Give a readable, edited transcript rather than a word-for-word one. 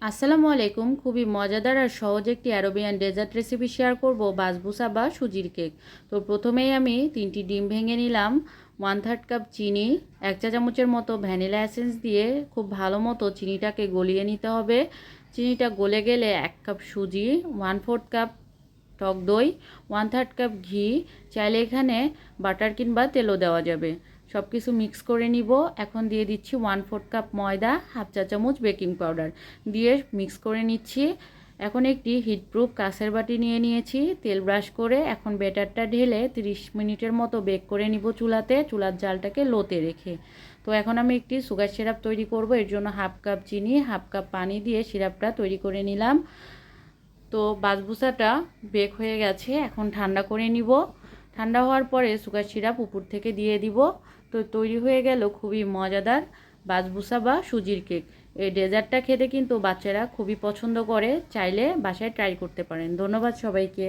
আসসালামু আলাইকুম। খুবই মজাদার আর সহজ একটি অ্যারাবিয়ান ডেজার্ট রেসিপি শেয়ার করব, বাসবুসা বা সুজির কেক। তো প্রথমেই আমি 3টি ডিম ভেঙে নিলাম, 1/3 কাপ চিনি, 1 চা চামচের মতো ভ্যানিলা এসেন্স দিয়ে খুব ভালো মতো চিনিটাকে গলিয়ে নিতে হবে। চিনিটা গলে গেলে 1 কাপ সুজি, 1/4 কাপ টক দই, 1/3 কাপ ঘি, চাইলে এখানে বাটার কিংবা তেলও দেওয়া যাবে। সব কিছু মিক্স করে নিব। এখন দিয়ে দিচ্ছি 1/4 কাপ ময়দা, হাফ চা চামচ বেকিং পাউডার দিয়ে মিক্স করে নিচ্ছি। এখন একটি হিটপ্রুফ কাঁচের বাটি নিয়ে নিয়েছি, তেল ব্রাশ করে এখন ব্যাটারটা ঢেলে 30 মিনিটের মতো বেক করে নিব চুলাতে, চুলার জালটাকে লোতে রেখে। তো এখন আমি একটি সুগার সিরাপ তৈরি করব। এর জন্য হাফ কাপ চিনি, হাফ কাপ পানি দিয়ে সিরাপটা তৈরি করে নিলাম। তো বাসবুসাটা বেক হয়ে গেছে, এখন ঠান্ডা করে নিব। ঠান্ডা হওয়ার পরে সুগার সিরাপ উপর থেকে দিয়ে দিব। তো তৈরি হয়ে গেল খুবই মজাদার বাসবুসা বা সুজির কেক। এই ডেজার্টটা খেতে কিন্তু বাচ্চারা খুবই পছন্দ করে, চাইলে বাসায় ট্রাই করতে পারেন। ধন্যবাদ সবাইকে।